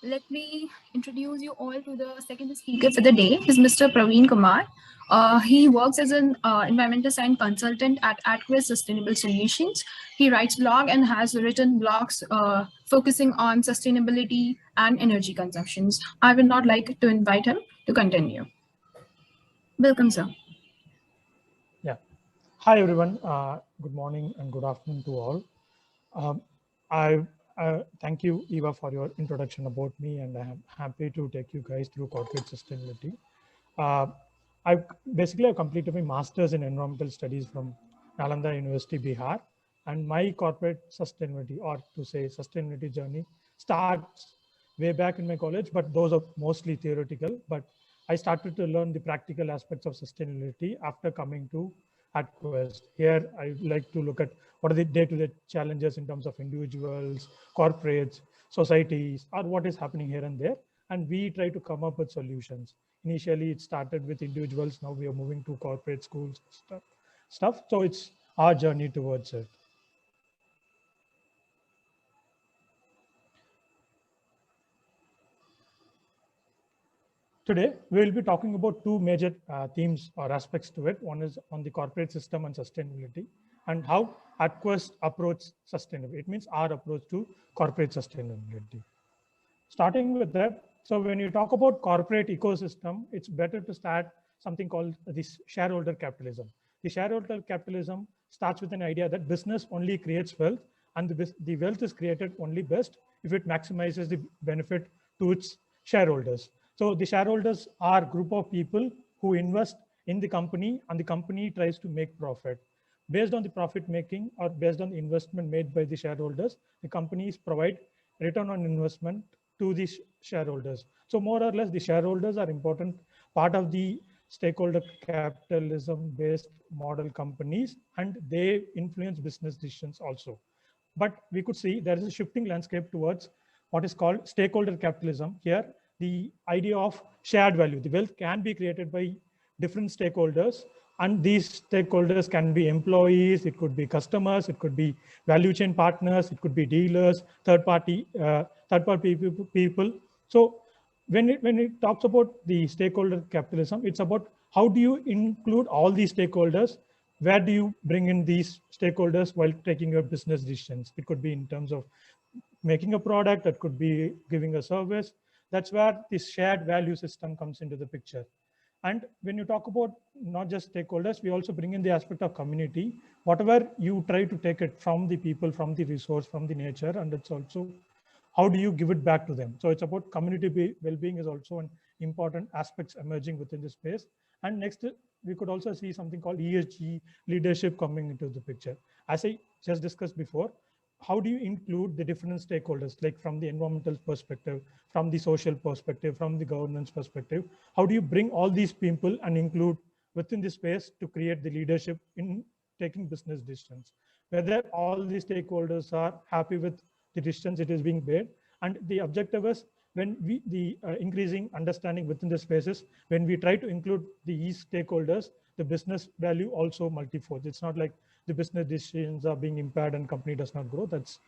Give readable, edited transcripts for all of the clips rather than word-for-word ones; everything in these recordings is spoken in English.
Let me introduce you all to the second speaker for the day. Is Mr. Praveen Kumar. He works as an environmental science consultant at Aquis Sustainable Solutions. He writes blog and has written blogs focusing on sustainability and energy consumptions. I would not like to invite him to continue. Welcome, sir. Yeah. Hi, everyone. Good morning and good afternoon to all. Um, I thank you, Eva, for your introduction about me, and I'm happy to take you guys through corporate sustainability. Uh, I've completed my master's in environmental studies from Nalanda University, Bihar, and my corporate sustainability, or to say sustainability journey, starts way back in my college, but those are mostly theoretical. But I started to learn the practical aspects of sustainability after coming to AtQuest. Here, I like to look at what are the day-to-day challenges in terms of individuals, corporates, societies, or what is happening here and there, and we try to come up with solutions. Initially, it started with individuals. Now we are moving to corporate schools stuff. So it's our journey towards it. Today, we will be talking about two major themes or aspects to it. One is on the corporate system and sustainability, and how AtQuest approach sustainability. It means our approach to corporate sustainability. Starting with that, so when you talk about corporate ecosystem, it's better to start something called this shareholder capitalism. The shareholder capitalism starts with an idea that business only creates wealth, and the wealth is created only best if it maximizes the benefit to its shareholders. So the shareholders are a group of people who invest in the company, and the company tries to make profit. Based on the profit making or based on the investment made by the shareholders, the companies provide return on investment to the shareholders. So more or less, the shareholders are important part of the stakeholder capitalism based model companies, and they influence business decisions also. But we could see there is a shifting landscape towards what is called stakeholder capitalism. Here, the idea of shared value, the wealth can be created by different stakeholders, and these stakeholders can be employees, it could be customers, it could be value chain partners, it could be dealers, third party people. So when it talks about the stakeholder capitalism, it's about how do you include all these stakeholders, where do you bring in these stakeholders while taking your business decisions. It could be in terms of making a product, it could be giving a service. That's where this shared value system comes into the picture. And when you talk about not just stakeholders, we also bring in the aspect of community. Whatever you try to take it from the people, from the resource, from the nature, and it's also how do you give it back to them. So it's about community well-being is also an important aspects emerging within the space. And next, we could also see something called ESG leadership coming into the picture. As I just discussed before, how do you include the different stakeholders, like from the environmental perspective, from the social perspective, from the governance perspective? How do you bring all these people and include within the space to create the leadership in taking business decisions? Whether all the stakeholders are happy with the decisions it is being made, and the objective is when we the increasing understanding within the spaces, when we try to include these stakeholders, the business value also multifolds. It's not like the business decisions are being impaired and company does not grow. That's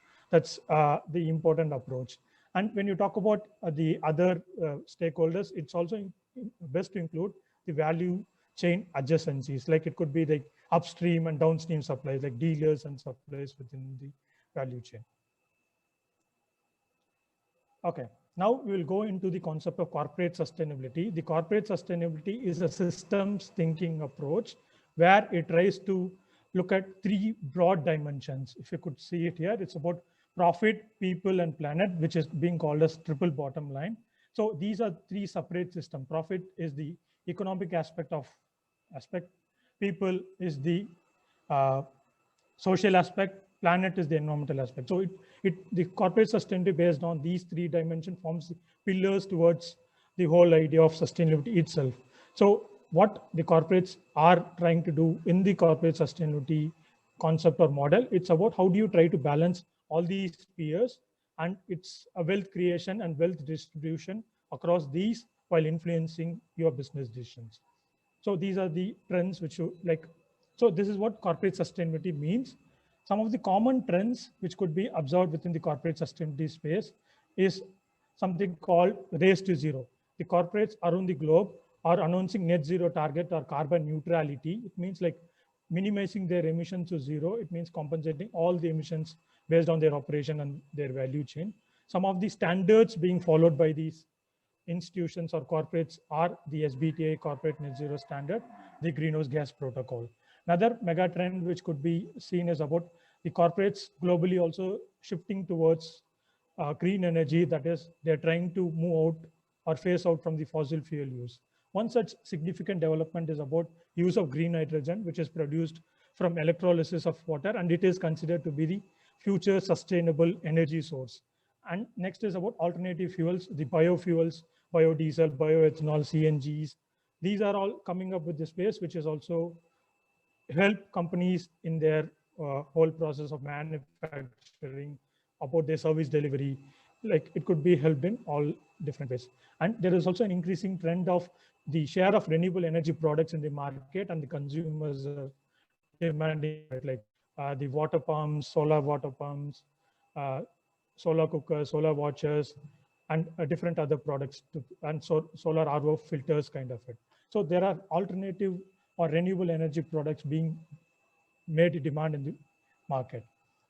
the important approach. And when you talk about the other stakeholders, it's also best to include the value chain adjacencies. Like it could be like upstream and downstream suppliers, like dealers and suppliers within the value chain. Okay, now we will go into the concept of corporate sustainability. The corporate sustainability is a systems thinking approach where it tries to look at three broad dimensions. If you could see it here, it's about profit, people, and planet, which is being called as triple bottom line. So these are three separate systems. Profit is the economic aspect. People is the uh, social aspect, planet is the environmental aspect. So the corporate sustainability based on these three dimensions forms pillars towards the whole idea of sustainability itself. So what the corporates are trying to do in the corporate sustainability concept or model, it's about how do you try to balance all these spheres, and it's a wealth creation and wealth distribution across these while influencing your business decisions. So these are the trends which you like. So this is what corporate sustainability means. Some of the common trends which could be observed within the corporate sustainability space is something called race to zero. The corporates around the globe are announcing net zero target or carbon neutrality. It means like minimizing their emissions to zero. It means compensating all the emissions based on their operation and their value chain. Some of the standards being followed by these institutions or corporates are the SBTi corporate net zero standard, the greenhouse gas protocol. Another mega trend which could be seen is about the corporates globally also shifting towards green energy. That is, they're trying to move out or phase out from the fossil fuel use. One such significant development is about use of green hydrogen, which is produced from electrolysis of water, and it is considered to be the future sustainable energy source. And next is about alternative fuels, the biofuels, biodiesel, bioethanol, CNGs. These are all coming up with the space, which is also help companies in their whole process of manufacturing, about their service delivery. Like it could be helped in all different ways. And there is also an increasing trend of the share of renewable energy products in the market, and the consumers are demanding it, like the water pumps, solar water pumps, uh, solar cookers, solar watches, and different other products, and so solar RO filters kind of it. So there are alternative or renewable energy products being made demand in the market.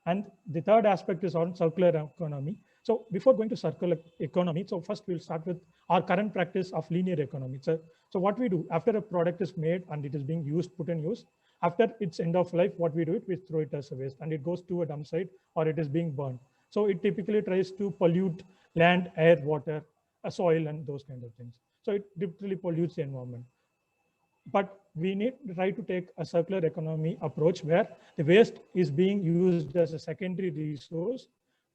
And the third aspect is on circular economy. So before going to circular economy, so first we'll start with our current practice of linear economy. So what we do after a product is made and it is being used, put in use, after its end of life, what we do, we throw it as a waste and it goes to a dump site or it is being burned. So it typically tries to pollute land, air, water, soil, and those kind of things. So it literally pollutes the environment. But we need to try to take a circular economy approach where the waste is being used as a secondary resource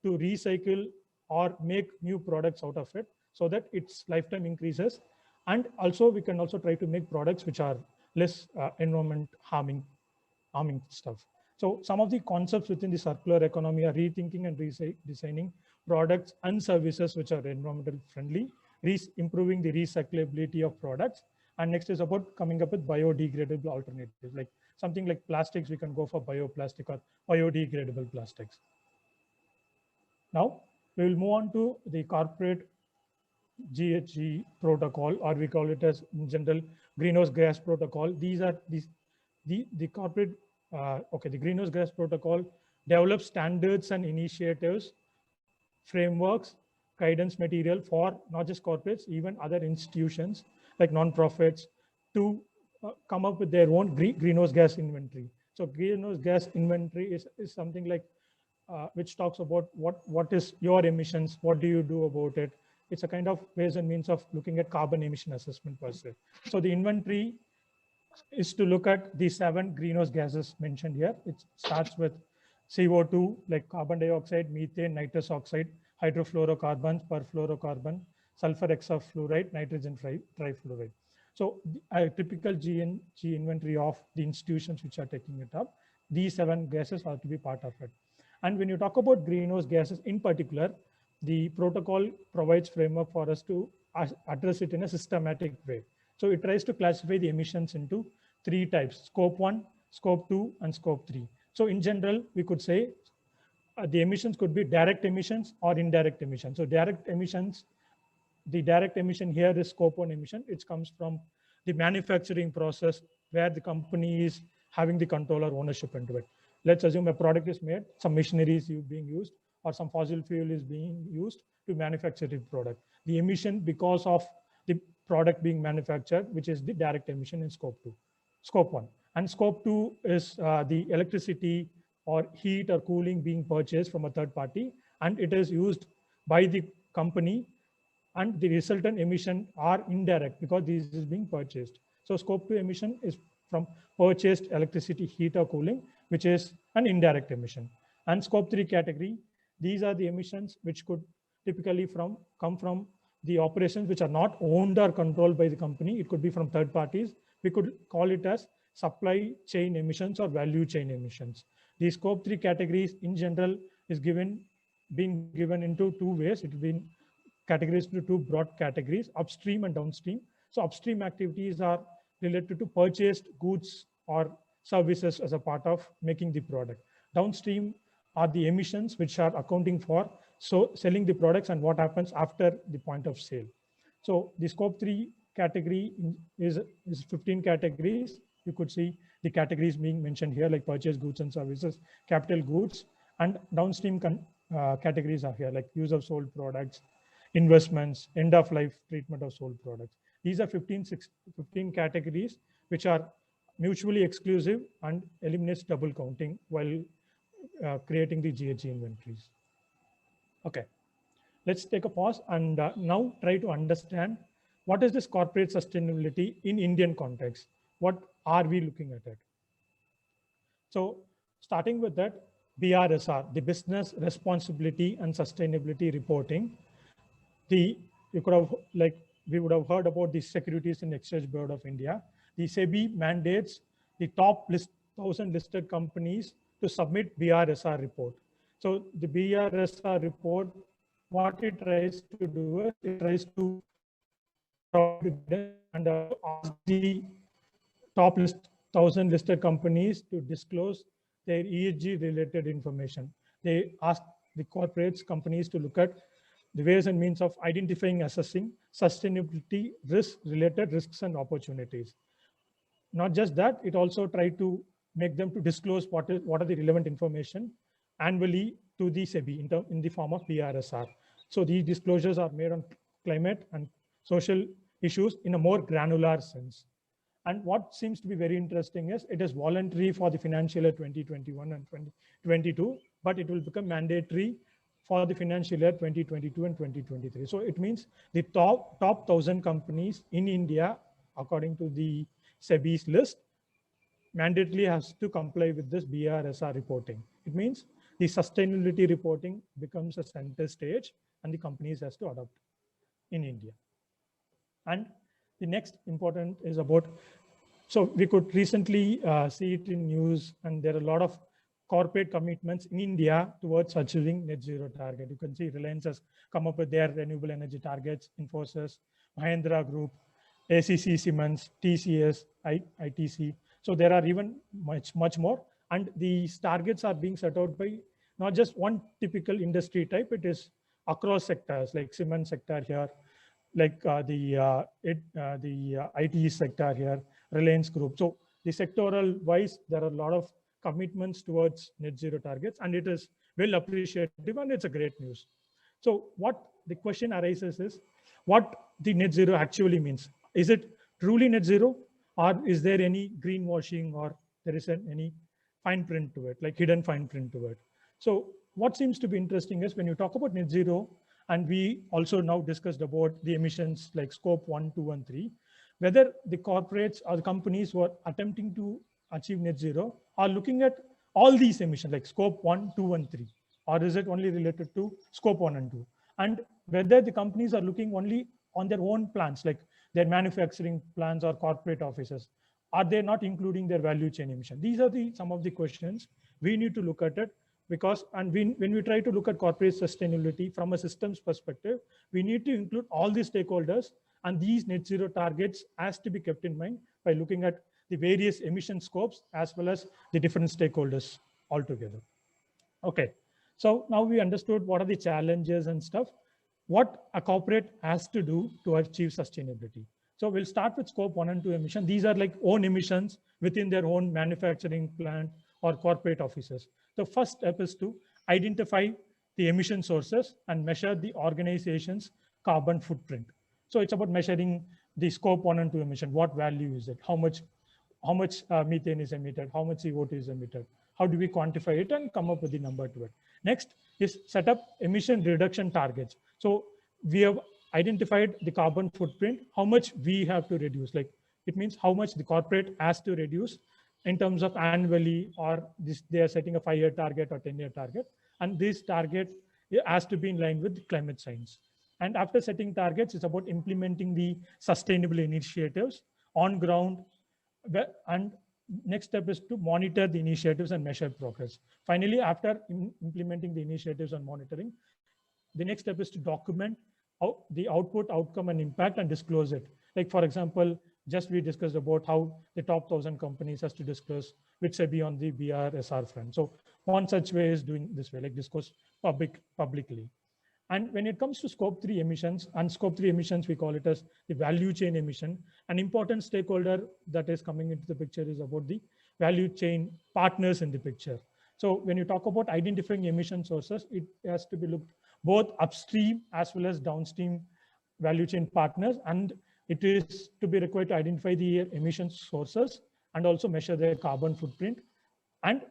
to recycle or make new products out of it so that its lifetime increases. And also we can also try to make products which are less environment harming stuff. So some of the concepts within the circular economy are rethinking and designing products and services which are environmental friendly, improving the recyclability of products. And next is about coming up with biodegradable alternatives, like something like plastics, we can go for bioplastic or biodegradable plastics. Now we will move on to the corporate GHG protocol, or we call it as in general greenhouse gas protocol. These are the corporate the greenhouse gas protocol develops standards and initiatives, frameworks, guidance material for not just corporates, even other institutions like non-profits to come up with their own greenhouse gas inventory. So greenhouse gas inventory is something like which talks about what is your emissions, what do you do about it. It's a kind of ways and means of looking at carbon emission assessment per se. So the inventory is to look at the 7 greenhouse gases mentioned here. It starts with CO2, like carbon dioxide, methane, nitrous oxide, hydrofluorocarbons, perfluorocarbon, sulfur hexafluoride, nitrogen trifluoride. So a typical GNG inventory of the institutions which are taking it up, these 7 gases are to be part of it. And when you talk about greenhouse gases in particular, the protocol provides framework for us to address it in a systematic way. So it tries to classify the emissions into 3 types: scope 1, scope 2, and scope 3. So in general, we could say the emissions could be direct emissions or indirect emissions. So direct emissions, the direct emission here is scope 1 emission. It comes from the manufacturing process where the company is having the control or ownership into it. Let's assume a product is made, some machinery is being used, or some fossil fuel is being used to manufacture the product. The emission because of the product being manufactured, which is the direct emission in scope 2, scope 1. And scope 2 is the electricity or heat or cooling being purchased from a third party, and it is used by the company, and the resultant emission are indirect because this is being purchased. So scope 2 emission is from purchased electricity, heat or cooling, which is an indirect emission. And scope 3 category, these are the emissions which could typically come from the operations which are not owned or controlled by the company. It could be from third parties. We could call it as supply chain emissions or value chain emissions. The scope 3 categories in general is being given into 2 ways. It's been categorized into 2 broad categories: upstream and downstream. So upstream activities are related to purchased goods or services as a part of making the product. Downstream are the emissions which are accounting for so selling the products and what happens after the point of sale. So the scope 3 category is 15 categories. You could see the categories being mentioned here, like purchase goods and services, capital goods, and downstream categories are here, like use of sold products, investments, end of life treatment of sold products. These are 15 categories which are mutually exclusive and eliminates double counting while creating the GHG inventories. Okay, let's take a pause and now try to understand what is this corporate sustainability in Indian context. What are we looking at it? So starting with that, BRSR, the Business Responsibility and Sustainability Reporting. You could have, like, we would have heard about the Securities and Exchange Board of India. The SEBI mandates the top 1,000 listed companies to submit BRSR report. So the BRSR report, what it tries to do is it tries to and ask the top 1,000 listed companies to disclose their ESG related information. They ask the corporates companies to look at the ways and means of identifying, assessing sustainability related risks and opportunities. Not just that, it also tried to make them to disclose what are the relevant information annually to the SEBI in the form of BRSR. So these disclosures are made on climate and social issues in a more granular sense. And what seems to be very interesting is it is voluntary for the financial year 2021 and 2022, but it will become mandatory for the financial year 2022 and 2023. So it means the top 1,000 companies in India, according to the SEBI's list, mandatorily has to comply with this BRSR reporting. It means the sustainability reporting becomes a center stage and the companies has to adopt in India. And the next important is about, so we could recently see it in news, and there are a lot of corporate commitments in India towards achieving net zero target. You can see Reliance has come up with their renewable energy targets, Infosys, Mahindra Group, ACC Siemens, TCS, ITC. So there are even much more. And these targets are being set out by not just one typical industry type, it is across sectors like cement sector here, like the IT sector here, Reliance Group. So the sectoral wise, there are a lot of commitments towards net zero targets, and it is well appreciated and it's a great news. So what the question arises is what the net zero actually means. Is it truly net zero, or is there any greenwashing, or there is any fine print to it, like hidden fine print to it? So what seems to be interesting is when you talk about net zero, and we also now discussed about the emissions like scope 1, 2, and 3, whether the corporates or the companies who are attempting to achieve net zero are looking at all these emissions like scope 1, 2, and 3, or is it only related to scope 1 and 2? And whether the companies are looking only on their own plants, like their manufacturing plants or corporate offices, are they not including their value chain emission? These are some of the questions we need to look at it. Because, and when we try to look at corporate sustainability from a systems perspective, we need to include all the stakeholders, and these net zero targets has to be kept in mind by looking at the various emission scopes as well as the different stakeholders altogether. Okay, so now we understood what are the challenges and stuff, what a corporate has to do to achieve sustainability. So we'll start with scope 1 and 2 emission. These are like own emissions within their own manufacturing plant or corporate offices. The first step is to identify the emission sources and measure the organization's carbon footprint. So it's about measuring the scope 1 and 2 emission. What value is it? How much methane is emitted? How much CO2 is emitted? How do we quantify it and come up with the number to it? Next is set up emission reduction targets. So we have identified the carbon footprint, how much we have to reduce. Like it means how much the corporate has to reduce in terms of annually, or they are setting a 5-year target or 10-year target. And this target has to be in line with climate science. And after setting targets, it's about implementing the sustainable initiatives on ground. And next step is to monitor the initiatives and measure progress. Finally, after implementing the initiatives and monitoring, the next step is to document the output, outcome, and impact and disclose it. Like for example, just we discussed about how the top 1,000 companies has to disclose with SEBI on the BRSR front. So one such way is doing this way, like disclose publicly. And when it comes to scope 3 emissions, and scope 3 emissions, we call it as the value chain emission. An important stakeholder that is coming into the picture is about the value chain partners in the picture. So when you talk about identifying emission sources, it has to be looked both upstream as well as downstream value chain partners. And it is to be required to identify the emission sources and also measure their carbon footprint. And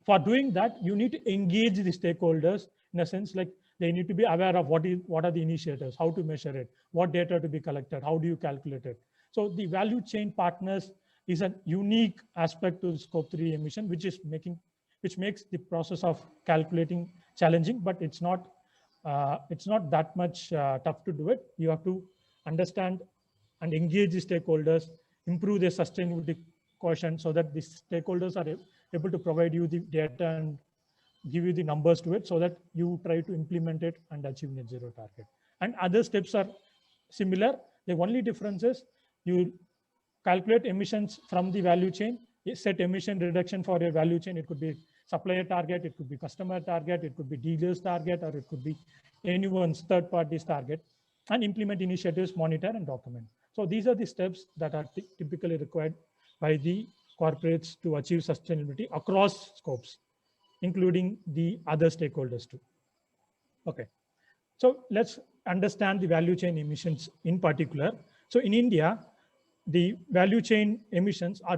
for doing that, you need to engage the stakeholders in a sense like they need to be aware of what are the initiators, how to measure it, what data to be collected, how do you calculate it. So the value chain partners is a unique aspect to scope 3 emission, which makes the process of calculating challenging, but it's not that much tough to do it. You have to understand and engage the stakeholders, improve their sustainability quotient so that the stakeholders are able to provide you the data and give you the numbers to it so that you try to implement it and achieve net zero target. And other steps are similar. The only difference is you calculate emissions from the value chain, set emission reduction for your value chain. It could be supplier target, it could be customer target, it could be dealer's target, or it could be anyone's third party's target, and implement initiatives, monitor and document. So these are the steps that are typically required by the corporates to achieve sustainability across scopes, including the other stakeholders too. Okay, so let's understand the value chain emissions in particular. So in India, the value chain emissions are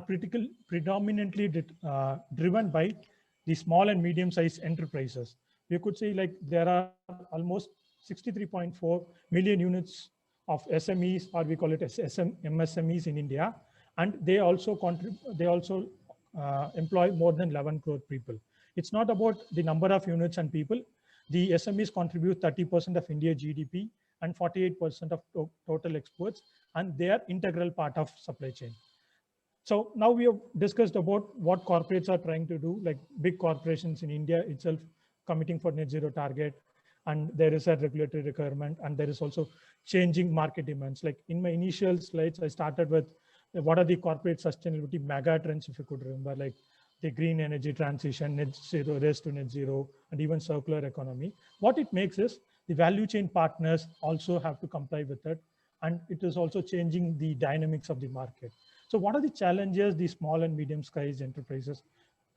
predominantly driven by the small and medium-sized enterprises. You could say like there are almost 63.4 million units of SMEs, or we call it as MSMEs in India, and they also employ more than 11 crore people. It's not about the number of units and people. The SMEs contribute 30% of India GDP and 48% of total exports, and they are integral part of supply chain. So now we have discussed about what corporates are trying to do, like big corporations in India itself committing for net zero target, and there is a regulatory requirement, and there is also changing market demands. Like in my initial slides, I started with what are the corporate sustainability mega trends, if you could remember, like the green energy transition, net zero, race to net zero, and even circular economy. What it makes is the value chain partners also have to comply with it, and it is also changing the dynamics of the market. So what are the challenges the small and medium-sized enterprises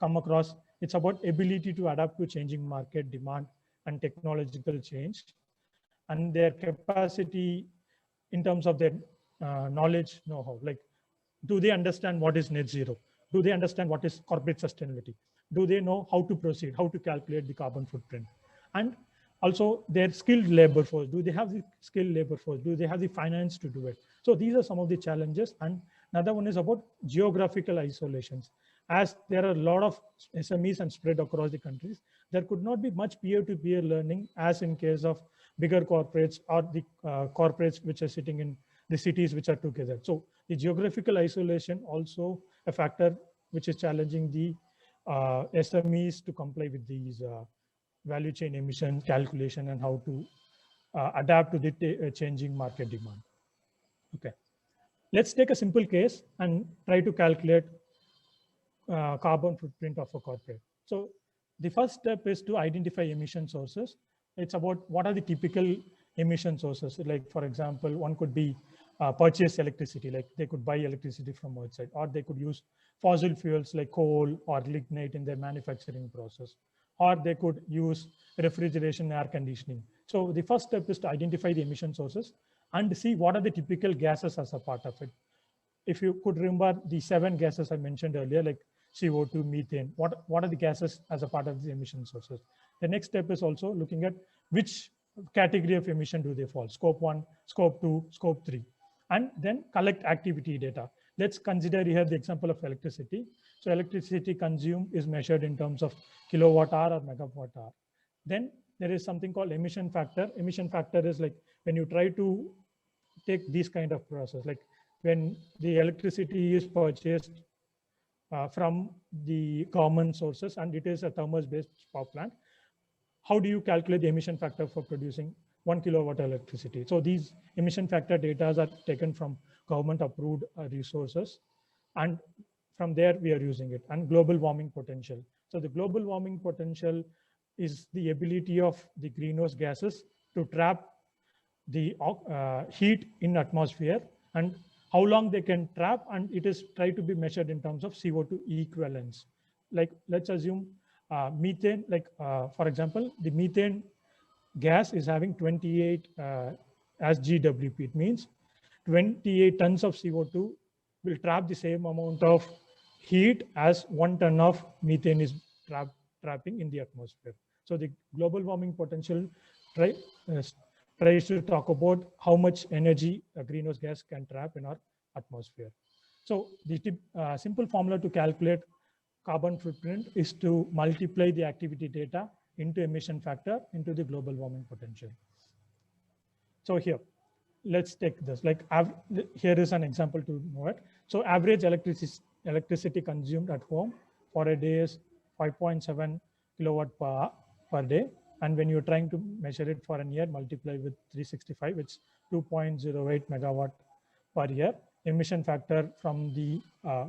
come across? It's about ability to adapt to changing market demand and technological change, and their capacity in terms of their knowledge, know-how. Like, do they understand what is net zero? Do they understand what is corporate sustainability? Do they know how to proceed, how to calculate the carbon footprint? And also their skilled labor force. Do they have the skilled labor force? Do they have the finance to do it? So these are some of the challenges. And another one is about geographical isolations. As there are a lot of SMEs and spread across the countries, there could not be much peer-to-peer learning as in case of bigger corporates or the corporates which are sitting in the cities which are together. So the geographical isolation also a factor which is challenging the SMEs to comply with these value chain emission calculation and how to adapt to the changing market demand. Okay, let's take a simple case and try to calculate carbon footprint of a corporate. So the first step is to identify emission sources. It's about what are the typical emission sources. Like, for example, one could be purchase electricity, like they could buy electricity from outside, or they could use fossil fuels like coal or lignite in their manufacturing process, or they could use refrigeration, air conditioning. So the first step is to identify the emission sources and see what are the typical gases as a part of it. If you could remember the 7 gases I mentioned earlier, like CO2, methane, what are the gases as a part of the emission sources? The next step is also looking at which category of emission do they fall, scope 1, scope 2, scope 3, and then collect activity data. Let's consider here the example of electricity. So electricity consumed is measured in terms of kilowatt hour or megawatt hour. Then there is something called emission factor. Emission factor is like when you try to take these kind of process, like when the electricity is purchased from the government sources and it is a thermal-based power plant, how do you calculate the emission factor for producing 1 kilowatt electricity? So these emission factor data are taken from government approved resources, and from there we are using it. And global warming potential. So the global warming potential is the ability of the greenhouse gases to trap the heat in atmosphere and how long they can trap, and it is try to be measured in terms of CO2 equivalence. Like let's assume methane, like for example, the methane gas is having 28 as GWP. It means 28 tons of CO2 will trap the same amount of heat as 1 ton of methane is trapping in the atmosphere. So the global warming potential try, uh, tries to talk about how much energy a greenhouse gas can trap in our atmosphere. So the simple formula to calculate carbon footprint is to multiply the activity data into emission factor into the global warming potential. So here, let's take this. Like here is an example to know it. So average electricity consumed at home for a day is 5.7 kilowatt per day. And when you're trying to measure it for a year, multiply with 365, it's 2.08 megawatt per year. Emission factor from the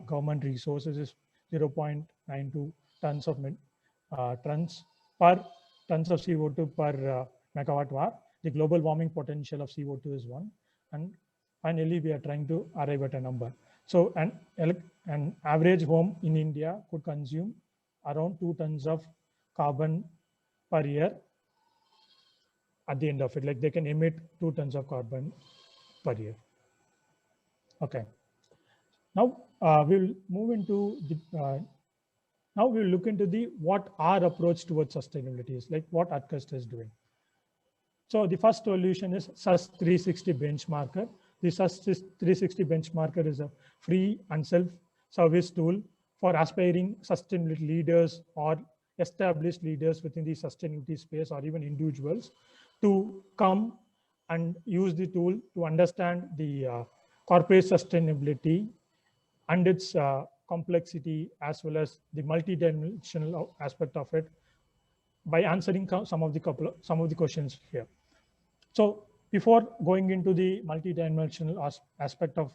government resources is 0.92 tons of tons of CO2 per megawatt hour. The global warming potential of CO2 is 1. And finally, we are trying to arrive at a number. So an average home in India could consume around 2 tons of carbon per year at the end of it. Like they can emit 2 tons of carbon per year. Okay. Now we'll move into the, now we'll look into the what our approach towards sustainability is, like what Adquest is doing. So the first solution is SUS 360 benchmarker. The SUS 360 benchmarker is a free and self-service tool for aspiring sustainability leaders or established leaders within the sustainability space, or even individuals, to come and use the tool to understand the corporate sustainability and its complexity, as well as the multidimensional aspect of it, by answering some of the questions here. So before going into the multidimensional aspect of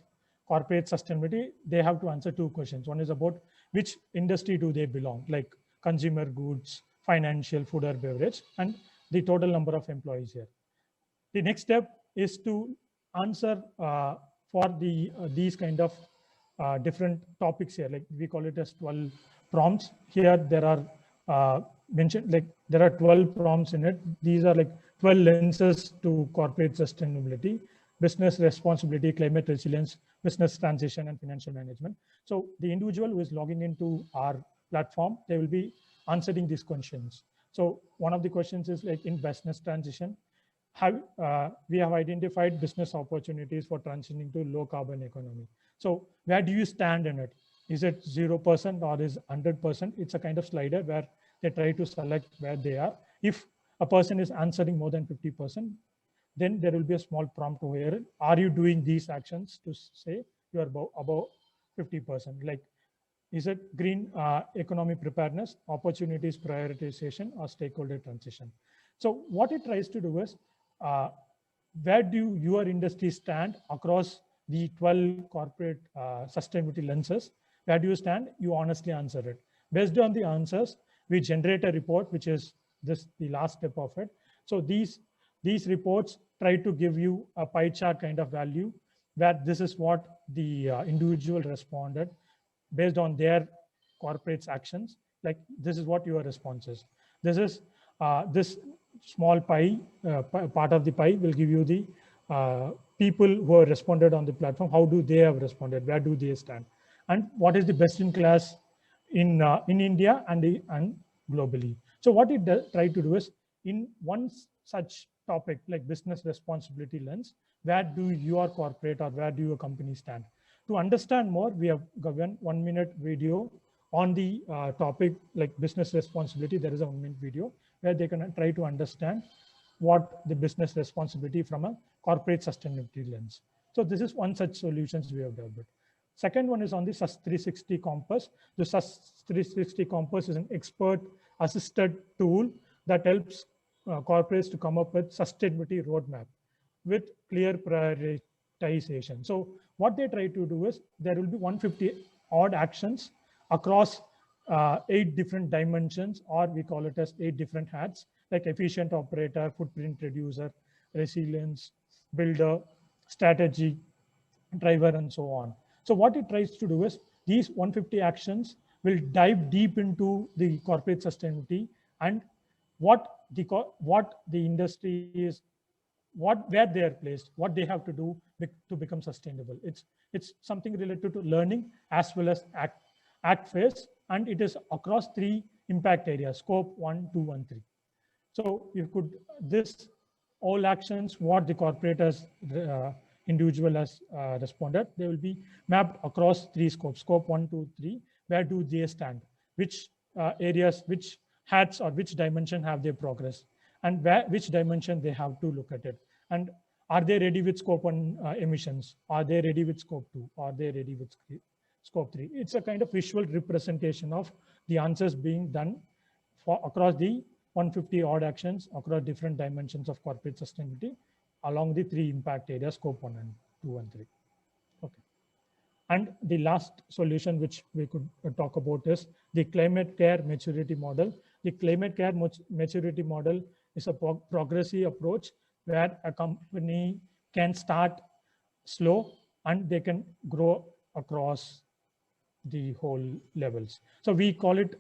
corporate sustainability, they have to answer 2 questions. One is about which industry do they belong, like consumer goods, financial, food or beverage, and the total number of employees here. The next step is to answer for these kind of different topics here, like we call it as 12 prompts. Here there are mentioned, like there are 12 prompts in it. These are like 12 lenses to corporate sustainability: business responsibility, climate resilience, business transition, and financial management. So the individual who is logging into our platform, they will be answering these questions. So one of the questions is like, in business transition, we have identified business opportunities for transitioning to low carbon economy. So where do you stand in it? Is it 0% or is 100%? It's a kind of slider where they try to select where they are. If a person is answering more than 50%, then there will be a small prompt over here. Are you doing these actions to say you are above 50%? Like, is it green economy preparedness, opportunities prioritization, or stakeholder transition? So what it tries to do is, where do your industry stand across the 12 corporate sustainability lenses? Where do you stand? You honestly answer it. Based on the answers, we generate a report, which is the last step of it. So these reports try to give you a pie chart kind of value, where this is what the individual responded based on their corporate's actions. Like, this is what your response is. This is this small pie, part of the pie will give you the people who have responded on the platform. How do they have responded? Where do they stand? And what is the best in class in India and globally? So what it try to do is, in one such topic like business responsibility lens, where do your corporate or where do your company stand? To understand more, we have given 1 minute video on the topic like business responsibility. There is a 1 minute video where they can try to understand what the business responsibility from a corporate sustainability lens. So this is one such solutions we have developed. Second one is on the SUS 360 Compass. The SUS 360 Compass is an expert assisted tool that helps corporates to come up with sustainability roadmap with clear prioritization. So what they try to do is, there will be 150 odd actions across 8 different dimensions, or we call it as 8 different hats, like efficient operator, footprint reducer, resilience, builder, strategy, driver, and so on. So what it tries to do is these 150 actions will dive deep into the corporate sustainability and what the industry is, where they are placed, what they have to do to become sustainable. It's something related to learning as well as act phase, and it is across 3 impact areas: scope 1, 2, and 3. So you could this all actions what the corporate as individual has responded, they will be mapped across 3 scopes: scope 1, 2, 3. Where do they stand? Which areas, which hats or which dimension have they progressed, and which dimension they have to look at it, and are they ready with scope 1 emissions? Are they ready with scope 2? Are they ready with scope 3? It's a kind of visual representation of the answers being done for across the 150 odd actions across different dimensions of corporate sustainability along the 3 impact areas: scope 1 and 2 and 3. Okay. And the last solution which we could talk about is the climate care maturity model. The climate care maturity model is a progressive approach where a company can start slow and they can grow across the whole levels. So we call it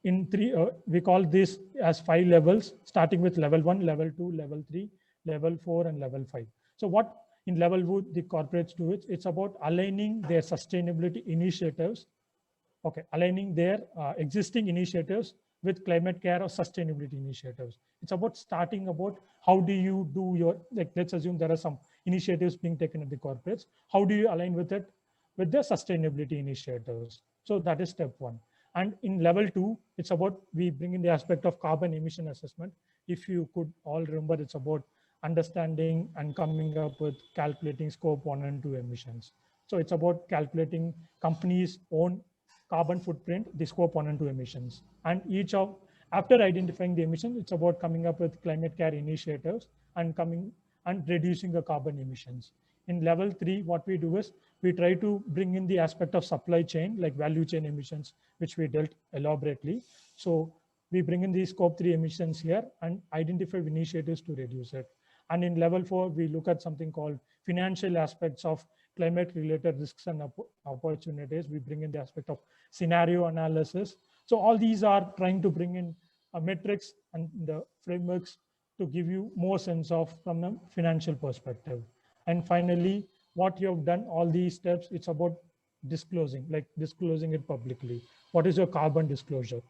in 3, we call this as 5 levels, starting with level 1, level 2, level 3, level 4, and level 5. So what in level 1 the corporates do it, it's about aligning their sustainability initiatives, okay, aligning their existing initiatives with climate care or sustainability initiatives. It's about starting about how do you do your, like, let's assume there are some initiatives being taken at the corporates. How do you align with it with the sustainability initiatives? So that is step 1. And in level 2, it's about we bring in the aspect of carbon emission assessment. If you could all remember, it's about understanding and coming up with calculating scope 1 and 2 emissions. So it's about calculating companies' own carbon footprint, the scope 1 and 2 emissions. And each of, after identifying the emissions, it's about coming up with climate care initiatives and coming and reducing the carbon emissions. In level 3, what we do is we try to bring in the aspect of supply chain, like value chain emissions, which we dealt elaborately. So we bring in the scope 3 emissions here and identify initiatives to reduce it. And in level 4, we look at something called financial aspects of climate related risks and opportunities. We bring in the aspect of scenario analysis. So all these are trying to bring in metrics and the frameworks to give you more sense of from a financial perspective. And finally, what you have done, all these steps, it's about disclosing, like disclosing it publicly. What is your carbon disclosure?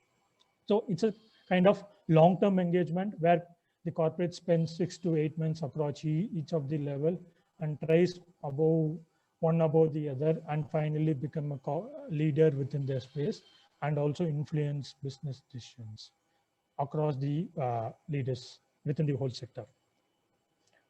So it's a kind of long-term engagement where the corporate spends 6 to 8 months across each of the level and tries one above the other, and finally become a leader within their space and also influence business decisions across the leaders within the whole sector.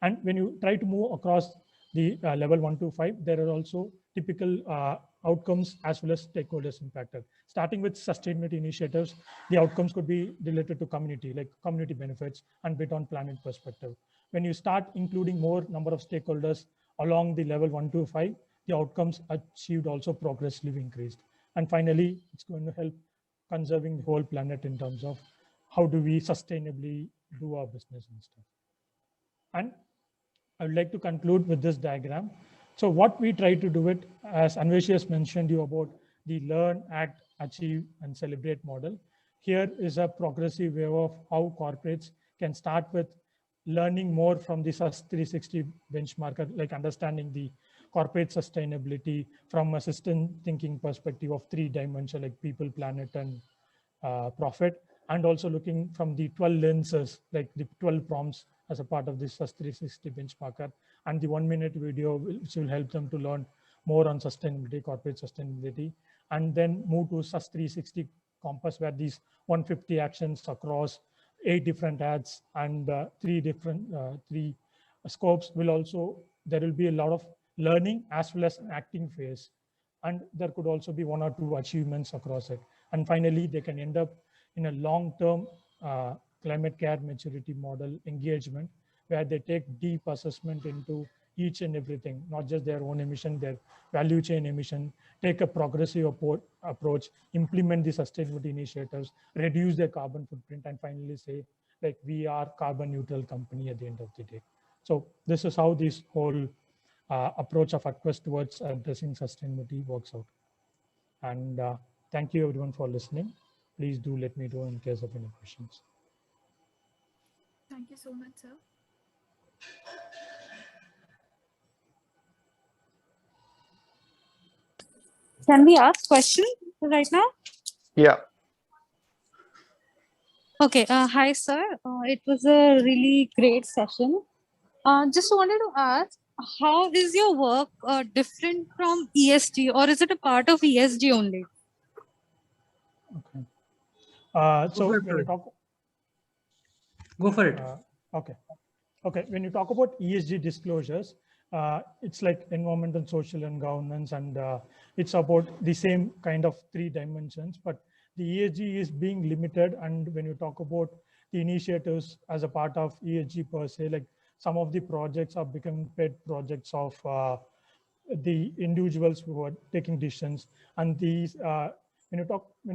And when you try to move across the level 1 to 5, there are also typical outcomes as well as stakeholders impacted. Starting with sustainability initiatives, the outcomes could be related to community, like community benefits and bit on planet perspective. When you start including more number of stakeholders along the level 1 to 5, the outcomes achieved also progressively increased. And finally, it's going to help conserving the whole planet in terms of how do we sustainably do our business and stuff. And I would like to conclude with this diagram. So what we try to do it, as Anveshi has mentioned you about the learn, act, achieve, and celebrate model. Here is a progressive way of how corporates can start with learning more from the SUS 360 benchmarker, like understanding the corporate sustainability from a system thinking perspective of 3 dimensions, like people, planet, and profit, and also looking from the 12 lenses, like the 12 prompts as a part of this SUS 360 benchmarker, and the 1-minute video which will help them to learn more on sustainability, corporate sustainability, and then move to SUS 360 compass, where these 150 actions across 8 different ads and 3 scopes will also, there will be a lot of learning as well as an acting phase. And there could also be 1 or 2 achievements across it. And finally, they can end up in a long-term climate care maturity model engagement, where they take deep assessment into each and everything, not just their own emission, their value chain emission, take a progressive approach, implement the sustainability initiatives, reduce their carbon footprint, and finally say, like, we are carbon neutral company at the end of the day. So this is how this whole approach of Atquest towards addressing sustainability works out. And thank you everyone for listening. Please do let me know in case of any questions. Thank you so much, sir. Can we ask questions right now? Yeah. Okay. Hi, sir. It was a really great session. Just wanted to ask, how is your work different from ESG, or is it a part of ESG only? Okay. So when you talk, go for it. Okay. Okay. When you talk about ESG disclosures, it's like environmental, social, and governance, and it's about the same kind of 3 dimensions. But the ESG is being limited, and when you talk about the initiatives as a part of ESG per se, like some of the projects are becoming pet projects of the individuals who are taking decisions, and these when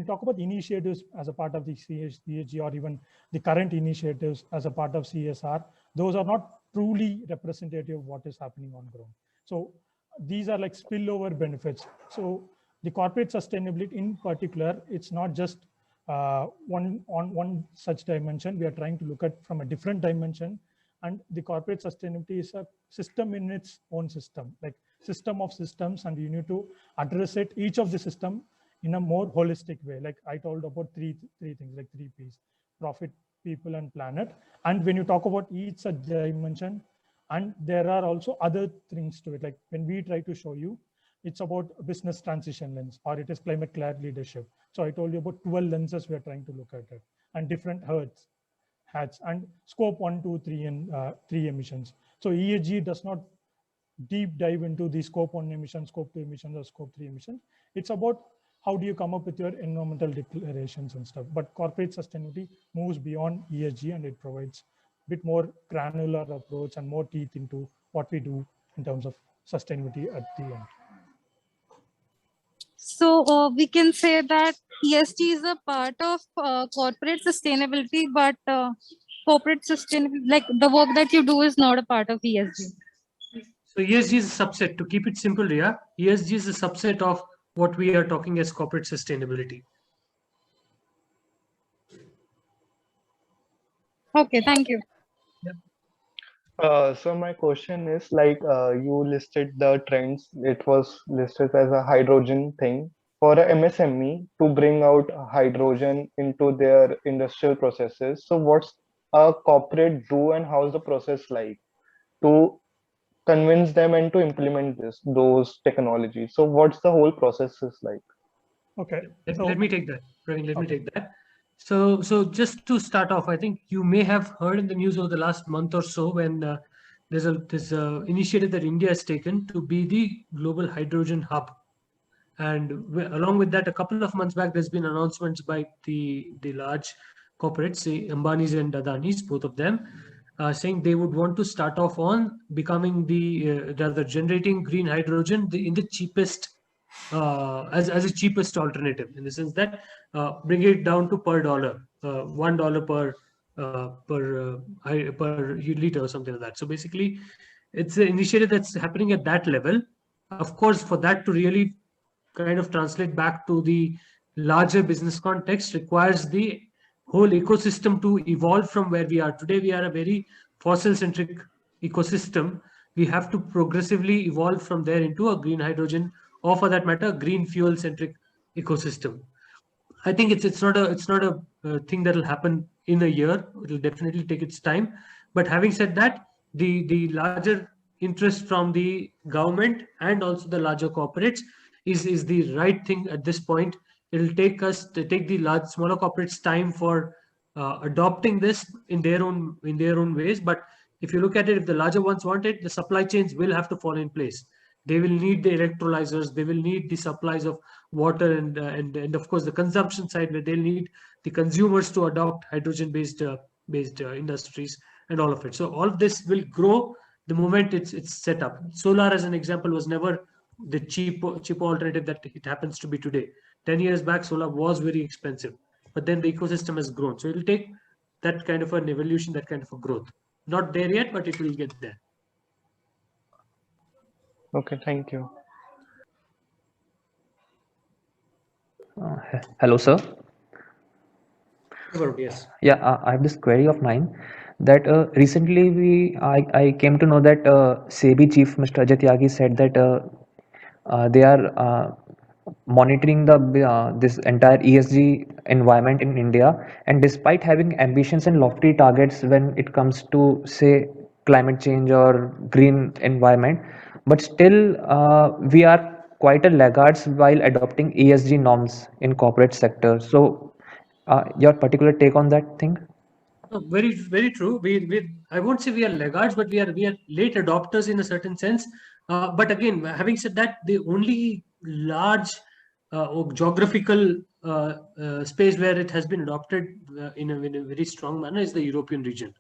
you talk about initiatives as a part of the ESG, or even the current initiatives as a part of CSR, those are not truly representative of what is happening on ground. So these are like spillover benefits. So the corporate sustainability in particular, it's not just one such dimension. We are trying to look at from a different dimension, and the corporate sustainability is a system in its own system, like system of systems, and you need to address it, each of the system, in a more holistic way. Like I told about three things, like 3 P's: profit, people, and planet. And when you talk about each such dimension, and there are also other things to it, like when we try to show you, it's about business transition lens, or it is climate clear leadership. So I told you about 12 lenses we are trying to look at it, and different hats, and scope 1, 2, 3, and 3 emissions. So ESG does not deep dive into the scope 1 emissions, scope 2 emissions, or scope 3 emissions. It's about how do you come up with your environmental declarations and stuff. But corporate sustainability moves beyond ESG, and it provides a bit more granular approach and more teeth into what we do in terms of sustainability at the end. So we can say that ESG is a part of corporate sustainability, but corporate sustainability, like the work that you do, is not a part of ESG. So ESG is a subset. To keep it simple, Ria, ESG is a subset of what we are talking as corporate sustainability. Okay, thank you. So my question is, like, you listed the trends. It was listed as a hydrogen thing for a MSME to bring out hydrogen into their industrial processes. So what's a corporate do, and how's the process like to convince them and to implement those technologies? So what's the whole process is like? Okay. Let me take that, Praveen. Let me take that. So just to start off, I think you may have heard in the news over the last month or so when there's a initiative that India has taken to be the global hydrogen hub. And along with that, a couple of months back, there's been announcements by the large corporates, say Ambani's and Adani's, both of them, saying they would want to start off on becoming the rather generating green hydrogen in the cheapest as a cheapest alternative, in the sense that bring it down to per dollar, $1 per liter or something like that. So basically, it's an initiative that's happening at that level. Of course, for that to really kind of translate back to the larger business context requires the whole ecosystem to evolve from where we are today. We are a very fossil-centric ecosystem. We have to progressively evolve from there into a green hydrogen, or for that matter, green fuel-centric ecosystem. I think it's not a thing that will happen in a year. It will definitely take its time. But having said that, the larger interest from the government and also the larger corporates is the right thing at this point. It'll take the smaller corporates time for adopting this in their own ways. But if you look at it, if the larger ones want it, the supply chains will have to fall in place. They will need the electrolyzers. They will need the supplies of water and of course the consumption side, where they'll need the consumers to adopt hydrogen based industries and all of it. So all of this will grow the moment it's set up. Solar, as an example, was never the cheap alternative that it happens to be today. 10 years back, solar was very expensive, but then the ecosystem has grown. So it'll take that kind of an evolution, that kind of a growth. Not there yet, but it will get there. Okay, thank you. Hello, sir. Yes. Yeah, I have this query of mine that recently I came to know that SEBI chief Mr. Ajay Tyagi said that they are monitoring this entire ESG environment in India, and despite having ambitions and lofty targets when it comes to say climate change or green environment, but still we are quite a laggards while adopting ESG norms in corporate sector. So your particular take on that thing? No, very, very true. I won't say we are laggards, but we are late adopters in a certain sense. But again, having said that, the only large or geographical space where it has been adopted in a very strong manner is the European region.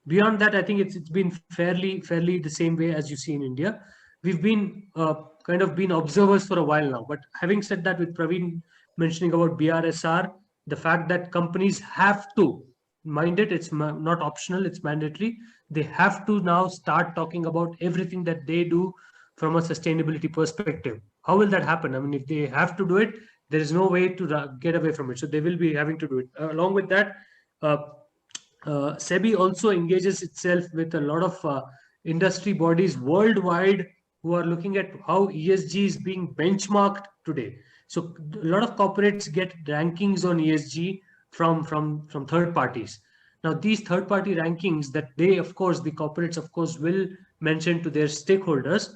Beyond that, I think it's been fairly the same way as you see in India. We've been kind of been observers for a while now. But having said that, with Praveen mentioning about BRSR, the fact that companies have to mind it, it's not optional, it's mandatory. They have to now start talking about everything that they do from a sustainability perspective. How will that happen? I mean, if they have to do it, there is no way to get away from it. So they will be having to do it. Along with that, SEBI also engages itself with a lot of industry bodies worldwide who are looking at how ESG is being benchmarked today. So a lot of corporates get rankings on ESG from third parties. Now, these third party rankings that they, of course, the corporates, of course, will mention to their stakeholders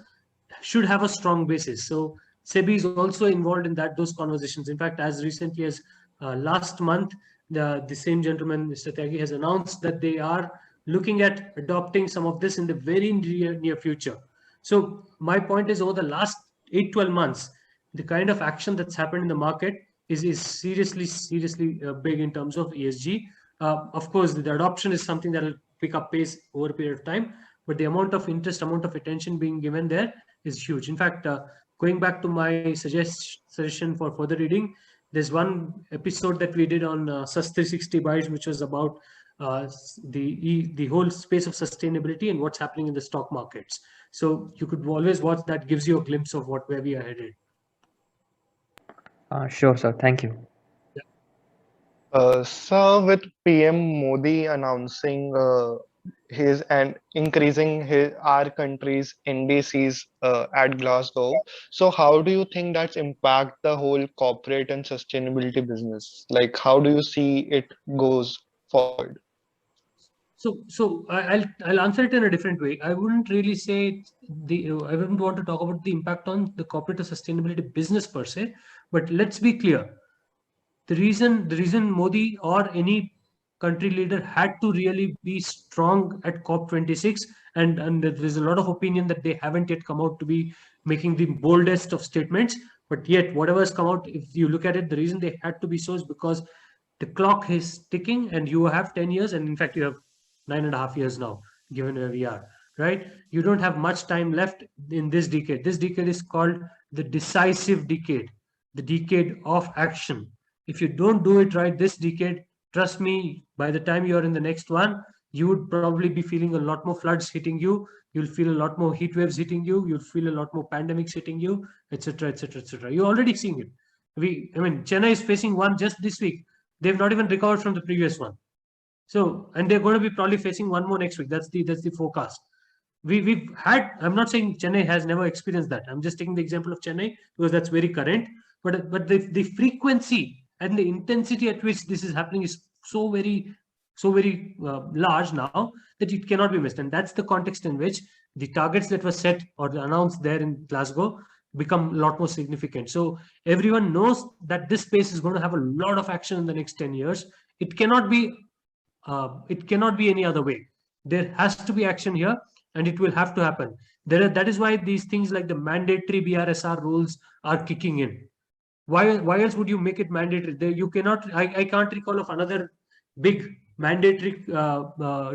should have a strong basis. So SEBI is also involved in those conversations. In fact, as recently as last month, the same gentleman, Mr. Tyagi, has announced that they are looking at adopting some of this in the very near future. So my point is, over the last 8-12 months, the kind of action that's happened in the market is seriously big in terms of ESG. Of course, the adoption is something that will pick up pace over a period of time, but the amount of interest, amount of attention being given there is huge. In fact, going back to my suggestion for further reading, there's one episode that we did on SUS 360 Bytes, which was about the whole space of sustainability and what's happening in the stock markets. So you could always watch that, gives you a glimpse of where we are headed. Sure, sir. Thank you. So with PM Modi announcing his and increasing our country's indices at Glasgow, so how do you think that's impact the whole corporate and sustainability business? Like, how do you see it goes forward? So I'll answer it in a different way. I wouldn't really say I wouldn't want to talk about the impact on the corporate or sustainability business per se, but let's be clear. The reason Modi or any country leader had to really be strong at COP26, and there's a lot of opinion that they haven't yet come out to be making the boldest of statements, but yet whatever has come out, if you look at it, the reason they had to be so is because the clock is ticking and you have 10 years, and in fact you have 9.5 years now, given where we are, right? You don't have much time left in this decade. This decade is called the decisive decade, the decade of action. If you don't do it right this decade, trust me, by the time you're in the next one, you would probably be feeling a lot more floods hitting you. You'll feel a lot more heat waves hitting you. You'll feel a lot more pandemics hitting you, etc., etc., etc. You're already seeing it. I mean, Chennai is facing one just this week. They've not even recovered from the previous one. So, and they're going to be probably facing one more next week. That's the forecast. We've had, I'm not saying Chennai has never experienced that. I'm just taking the example of Chennai because that's very current. But the frequency and the intensity at which this is happening is so very large now that it cannot be missed. And that's the context in which the targets that were set or announced there in Glasgow become a lot more significant. So everyone knows that this space is going to have a lot of action in the next 10 years. It cannot be any other way. There has to be action here, and it will have to happen. That is why these things like the mandatory BRSR rules are kicking in. Why else would you make it mandatory? You cannot. I can't recall of another big mandatory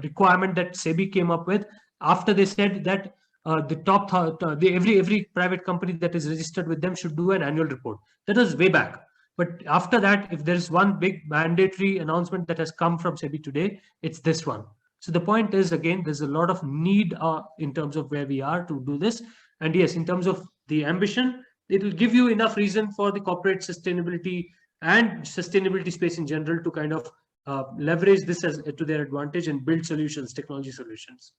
requirement that SEBI came up with after they said that every private company that is registered with them should do an annual report. That was way back. But after that, if there's one big mandatory announcement that has come from SEBI today, it's this one. So the point is, again, there's a lot of need in terms of where we are to do this. And yes, in terms of the ambition, it will give you enough reason for the corporate sustainability and sustainability space in general to kind of leverage this as to their advantage and build solutions, technology solutions.